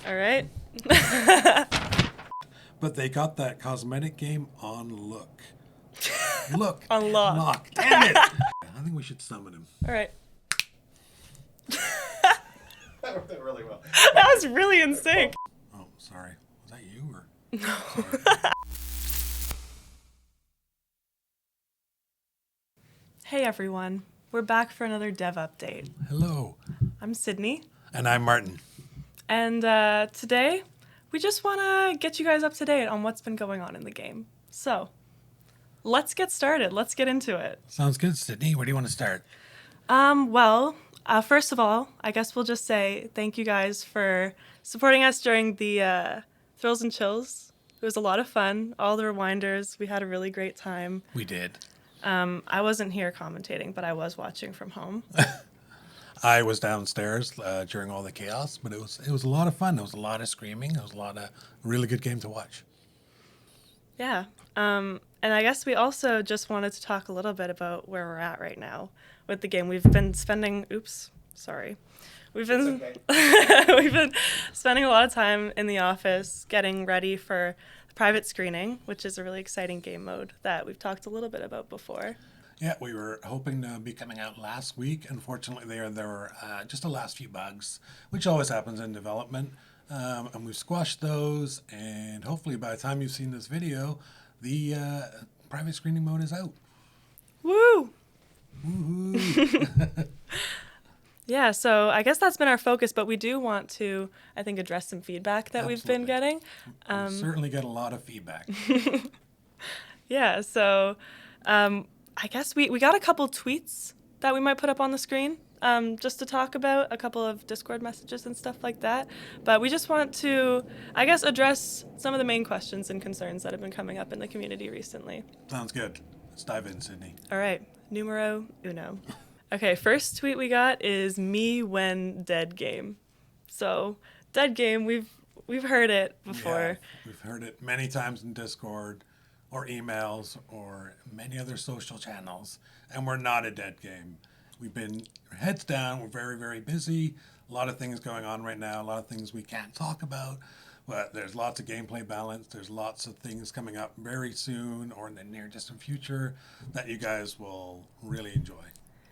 All right. But they got that cosmetic game on look. Look. Unlock. Lock. Damn it. I think we should summon him. All right. That went really well. That was really in sync. Oh, sorry. Was that you or? No. Sorry. Hey everyone. We're back for another dev update. Hello. I'm Sydney. And I'm Martin. And today, we just want to get you guys up to date on what's been going on in the game. So, let's get started. Let's get into it. Sounds good, Sydney. Where do you want to start? First of all, I guess we'll just say thank you guys for supporting us during the Thrills and Chills. It was a lot of fun. All the rewinders. We had a really great time. We did. I wasn't here commentating, but I was watching from home. I was downstairs during all the chaos, but it was a lot of fun. There was a lot of screaming. There was a lot of really good game to watch. Yeah. And I guess we also just wanted to talk a little bit about where we're at right now with the game. We've been spending We've been we've been spending a lot of time in the office getting ready for the private screening, which is a really exciting game mode that we've talked a little bit about before. Yeah, we were hoping to be coming out last week. Unfortunately, there were just the last few bugs, which always happens in development. And we've squashed those, and hopefully by the time you've seen this video, the private screening mode is out. Woo! Woohoo! Yeah, so I guess that's been our focus, but we do want to, I think, address some feedback that we've been getting. We certainly get a lot of feedback. Yeah, so I guess we got a couple tweets that we might put up on the screen just to talk about, a couple of Discord messages and stuff like that. But we just want to, I guess, address some of the main questions and concerns that have been coming up in the community recently. Sounds good. Let's dive in, Sydney. All right, numero uno. Okay, first tweet we got is me when dead game. So dead game, we've heard it before. Yeah, we've heard it many times in Discord or emails or many other social channels, and we're not a dead game. We've been heads down. We're very, very busy. A lot of things going on right now, a lot of things we can't talk about, but there's lots of gameplay balance. There's lots of things coming up very soon or in the near distant future that you guys will really enjoy.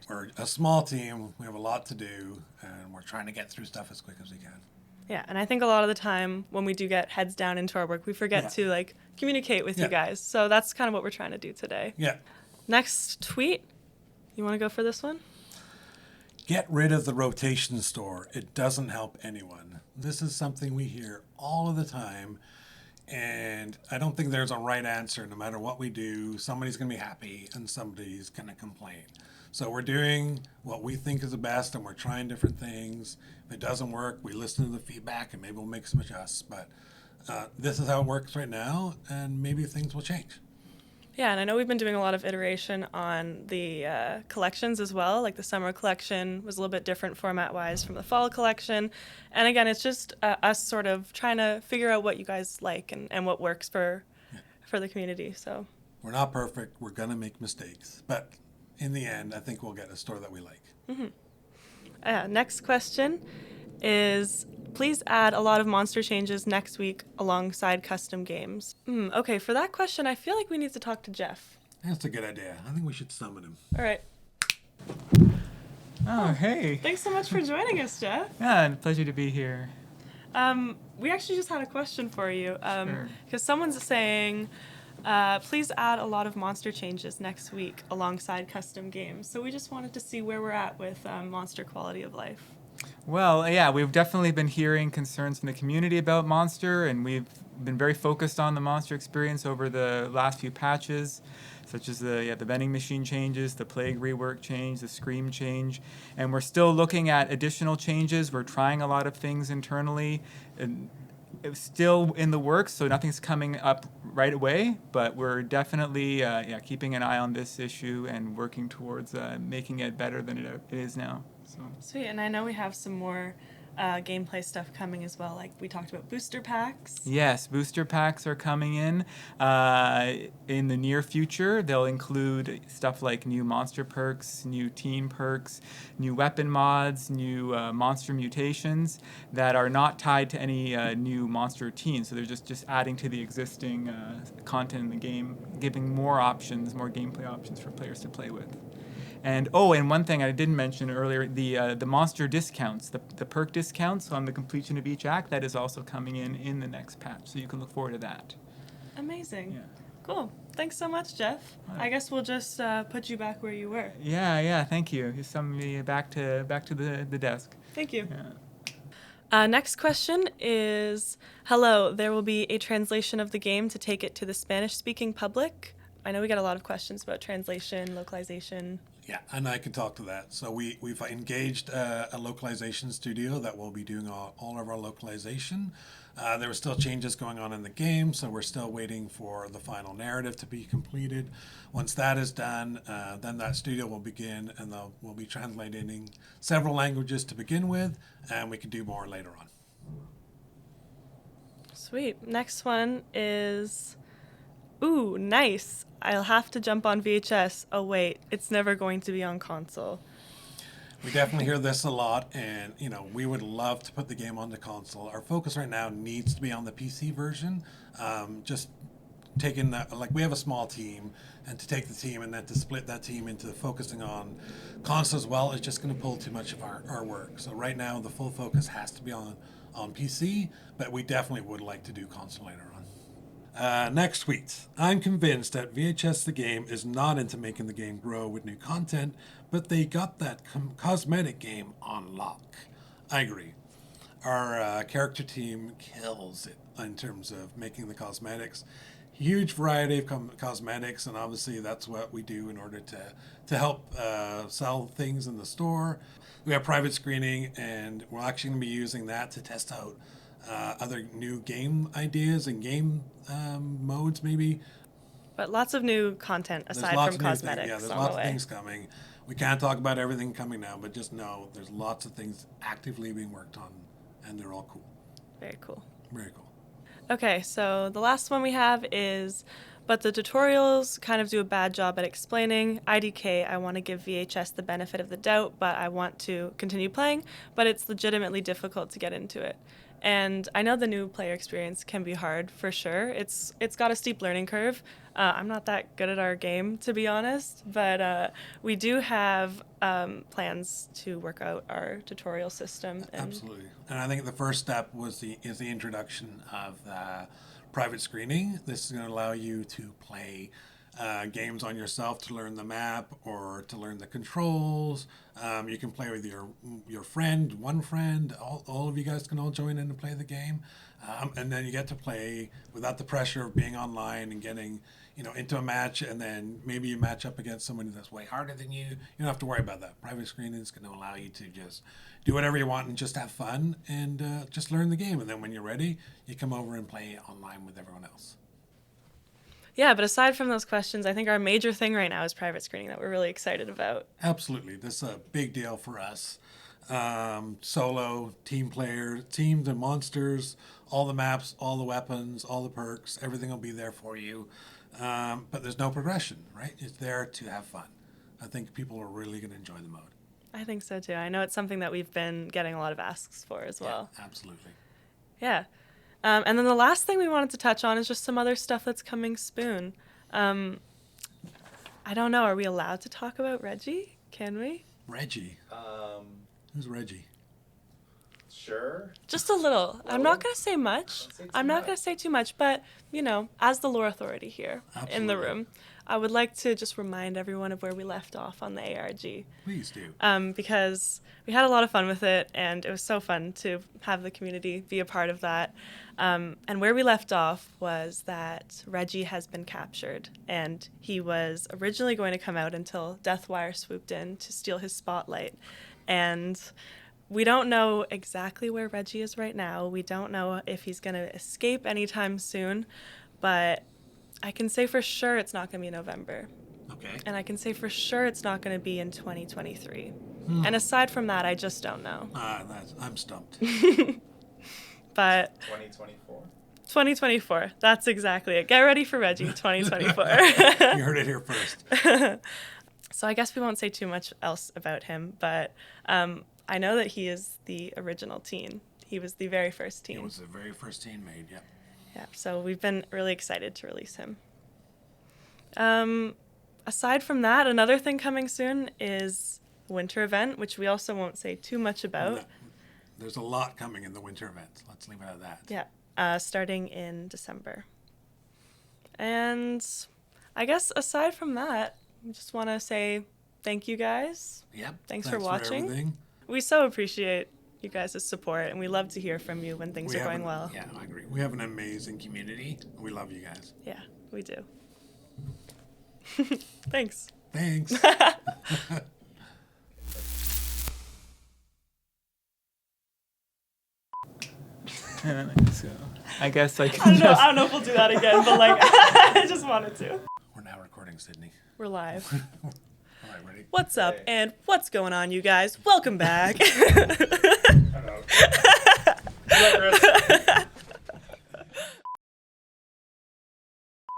We're a small team. We have a lot to do, and we're trying to get through stuff as quick as we can. Yeah, and I think a lot of the time when we do get heads down into our work, we forget to communicate with you guys. So that's kind of what we're trying to do today. Yeah. Next tweet. You want to go for this one? Get rid of the rotation store. It doesn't help anyone. This is something we hear all of the time, and I don't think there's a right answer. No matter what we do, somebody's going to be happy and somebody's going to complain. So we're doing what we think is the best, and we're trying different things. If it doesn't work, we listen to the feedback, and maybe we'll make some adjustments. But this is how it works right now, and maybe things will change. Yeah, and I know we've been doing a lot of iteration on the collections as well. Like the summer collection was a little bit different format-wise from the fall collection. And again, it's just us sort of trying to figure out what you guys like and what works for the community. So we're not perfect. We're going to make mistakes. But in the end, I think we'll get a store that we like. Mm-hmm. Next question is, please add a lot of monster changes next week alongside custom games. Okay, for that question, I feel like we need to talk to Jeff. That's a good idea. I think we should summon him. All right. Oh, hey. Thanks so much for joining us, Jeff. Yeah, pleasure to be here. We actually just had a question for you. Sure. Because someone's saying, please add a lot of monster changes next week alongside custom games. So we just wanted to see where we're at with monster quality of life. Well, yeah, we've definitely been hearing concerns from the community about Monster, and we've been very focused on the Monster experience over the last few patches, such as the vending machine changes, the Plague rework change, the Scream change, and we're still looking at additional changes. We're trying a lot of things internally, and it's still in the works, so nothing's coming up right away, but we're definitely keeping an eye on this issue and working towards making it better than it is now. So. Sweet, and I know we have some more gameplay stuff coming as well. Like we talked about booster packs. Yes, booster packs are coming in the near future. They'll include stuff like new monster perks, new team perks, new weapon mods, new monster mutations that are not tied to any new monster team. So they're just adding to the existing content in the game, giving more options, more gameplay options for players to play with. And one thing I didn't mention earlier, the monster discounts, the perk discounts on the completion of each act, that is also coming in the next patch. So you can look forward to that. Amazing. Yeah. Cool. Thanks so much, Jeff. Right. I guess we'll just put you back where you were. Yeah. Thank you. You summoned me back to the desk. Thank you. Yeah. Next question is, hello, there will be a translation of the game to take it to the Spanish-speaking public. I know we got a lot of questions about translation, localization. Yeah, and I can talk to that. So we've engaged a localization studio that will be doing all of our localization. There were still changes going on in the game, so we're still waiting for the final narrative to be completed. Once that is done, then that studio will begin, and we'll be translating several languages to begin with, and we can do more later on. Sweet. Next one is, ooh, nice. I'll have to jump on VHS. Oh, wait, it's never going to be on console. We definitely hear this a lot, and we would love to put the game on the console. Our focus right now needs to be on the PC version. Just taking that, like we have a small team, and to take the team and then to split that team into focusing on console as well is just going to pull too much of our work. So right now the full focus has to be on PC, but we definitely would like to do console later on. Next tweet. I'm convinced that VHS the game is not into making the game grow with new content, but they got that cosmetic game on lock. I agree. Our character team kills it in terms of making the cosmetics. Huge variety of cosmetics, and obviously that's what we do in order to help sell things in the store. We have private screening, and we're actually going to be using that to test out other new game ideas and game modes, maybe. But lots of new content aside from cosmetics. Yeah, there's on lots the of way. things coming. We can't talk about everything coming now, but just know there's lots of things actively being worked on, and they're all cool. Very cool. Very cool. Okay, so the last one we have is, but the tutorials kind of do a bad job at explaining. IDK, I want to give VHS the benefit of the doubt, but I want to continue playing, but it's legitimately difficult to get into it. And I know the new player experience can be hard for sure. It's got a steep learning curve. I'm not that good at our game, to be honest, but we do have plans to work out our tutorial system. Absolutely. And I think the first step is the introduction of the private screening. This is going to allow you to play games on yourself to learn the map or to learn the controls. You can play with your friend, one friend. All of you guys can all join in and play the game. And then you get to play without the pressure of being online and getting into a match, and then maybe you match up against somebody that's way harder than you. You don't have to worry about that. Private screening is going to allow you to just do whatever you want and just have fun and just learn the game. And then when you're ready, you come over and play online with everyone else. Yeah, but aside from those questions, I think our major thing right now is private screening that we're really excited about. Absolutely. This is a big deal for us. Solo, team players, teams and monsters, all the maps, all the weapons, all the perks, everything will be there for you. But there's no progression, right? It's there to have fun. I think people are really going to enjoy the mode. I think so too. I know it's something that we've been getting a lot of asks for as well. Yeah, absolutely. Yeah. And then the last thing we wanted to touch on is just some other stuff that's coming soon. I don't know. Are we allowed to talk about Reggie? Can we? Reggie. Who's Reggie? Sure. Just a little. I'm not going to say much. Don't say too I'm not much. going to say too much, but, as the lore authority here in the Absolutely. room, I would like to just remind everyone of where we left off on the ARG. Please do. Because we had a lot of fun with it, and it was so fun to have the community be a part of that. And where we left off was that Reggie has been captured, and he was originally going to come out until Deathwire swooped in to steal his spotlight. And we don't know exactly where Reggie is right now. We don't know if he's going to escape anytime soon, but I can say for sure it's not going to be in November. Okay. And I can say for sure it's not going to be in 2023. And aside from that, I just don't know. I'm stumped. But 2024. 2024, that's exactly it. Get ready for Reggie 2024. You heard it here first. So I guess we won't say too much else about him, but I know that he is the original teen. He was the very first teen. It was the very first teen made, yep. Yeah, so we've been really excited to release him. Aside from that, another thing coming soon is winter event, which we also won't say too much about. There's a lot coming in the winter event. Let's leave it at that. Yeah, starting in December. And I guess aside from that, I just want to say thank you guys. Yep. Thanks for watching. Everything. We so appreciate you guys' support, and we love to hear from you when things are going well. Yeah, I agree. We have an amazing community. We love you guys. Yeah, we do. Thanks. Thanks. So, I guess I can I don't know if we'll do that again, but like, I just wanted to. We're now recording, Sydney. We're live. All right, ready? What's up and what's going on, you guys? Welcome back. Hello.